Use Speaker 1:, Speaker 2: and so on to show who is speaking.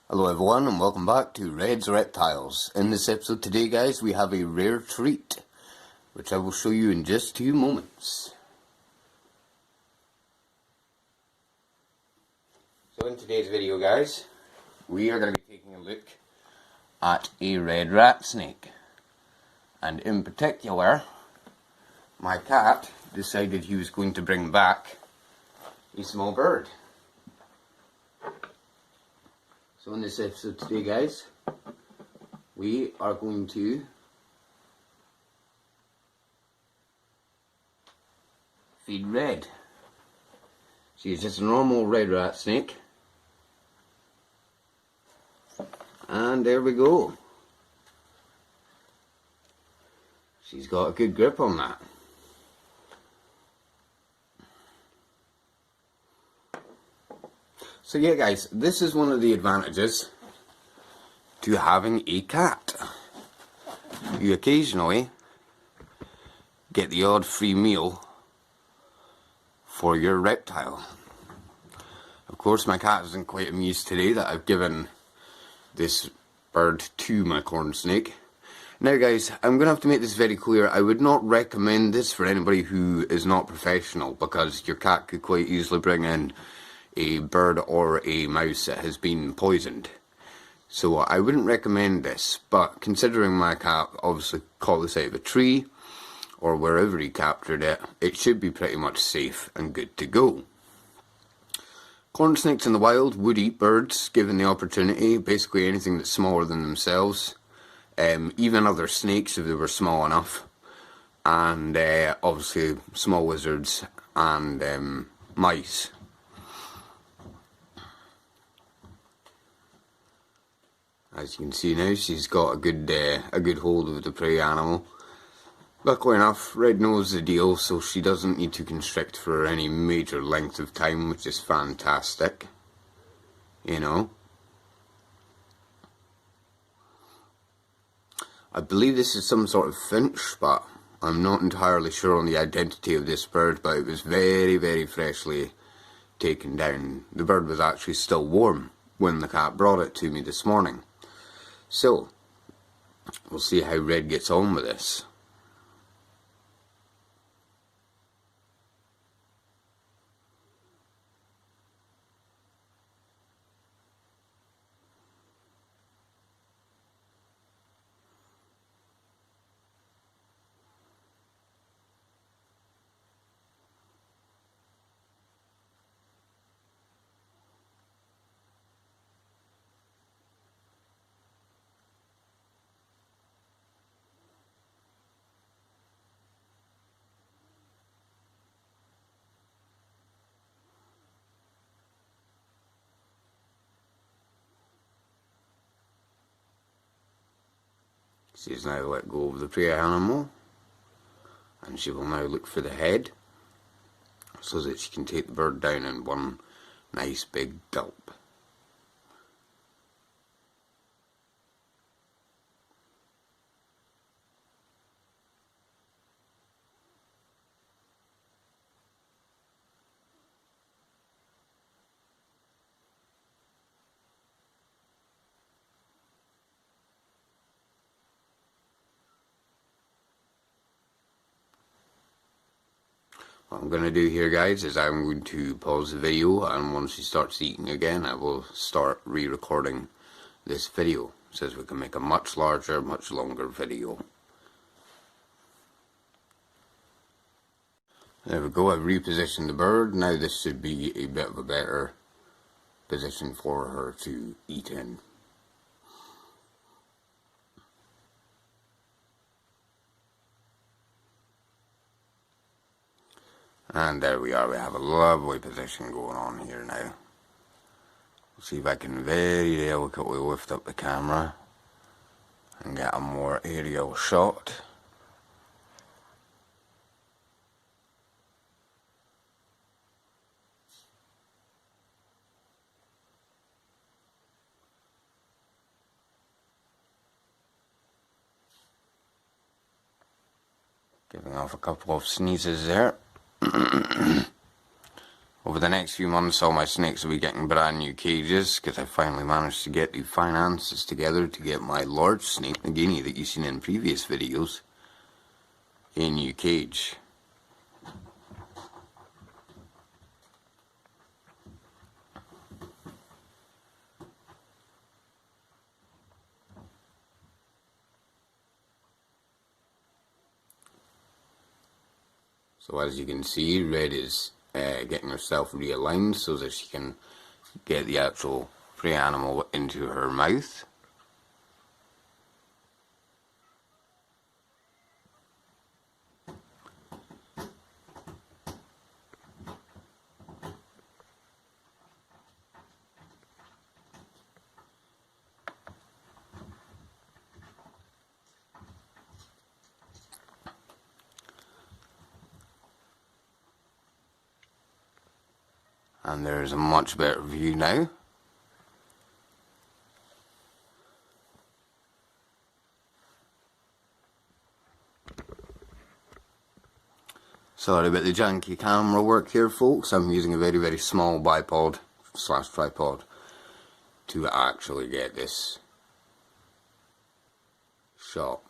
Speaker 1: Hello everyone and welcome back to Red's Reptiles. In this episode today guys we have a rare treat which I will show you in just 2 moments. So in today's video guys we are going to be taking a look at a red rat snake, and in particular my cat decided he was going to bring back a small bird. So in this episode today guys, we are going to feed Red. She's just a normal red rat snake. And there we go. She's got a good grip on that. So yeah guys, this is one of the advantages to having a cat. You occasionally get the odd free meal for your reptile. Of course my cat isn't quite amused today that I've given this bird to my corn snake. Now guys, I'm going to have to make this very clear. I would not recommend this for anybody who is not professional, because your cat could quite easily bring in a bird or a mouse that has been poisoned. So I wouldn't recommend this, but considering my cat obviously caught this out of a tree or wherever he captured it, it should be pretty much safe and good to go. Corn snakes in the wild would eat birds given the opportunity, basically anything that's smaller than themselves, even other snakes if they were small enough, and obviously small lizards and mice. As you can see now, she's got a good hold of the prey animal. Luckily enough, Red knows the deal, so she doesn't need to constrict for any major length of time, which is fantastic. You know. I believe this is some sort of finch, but I'm not entirely sure on the identity of this bird, but it was very, very freshly taken down. The bird was actually still warm when the cat brought it to me this morning. So, we'll see how Red gets on with this. She's now let go of the prey animal, and she will now look for the head so that she can take the bird down in one nice big gulp. What I'm going to do here guys is I'm going to pause the video, and once she starts eating again I will start re-recording this video so we can make a much larger, much longer video. There we go, I've repositioned the bird. Now this should be a bit of a better position for her to eat in. And there we are, we have a lovely position going on here now. See if I can very delicately lift up the camera and get a more aerial shot. Giving off a couple of sneezes there. Over the next few months, all my snakes will be getting brand new cages, because I finally managed to get the finances together to get my large snake, the guinea that you've seen in previous videos, a new cage. So as you can see, Red is getting herself realigned so that she can get the actual prey animal into her mouth. And there's a much better view now. Sorry about the janky camera work here, folks. I'm using a very, very small bipod / tripod to actually get this shot.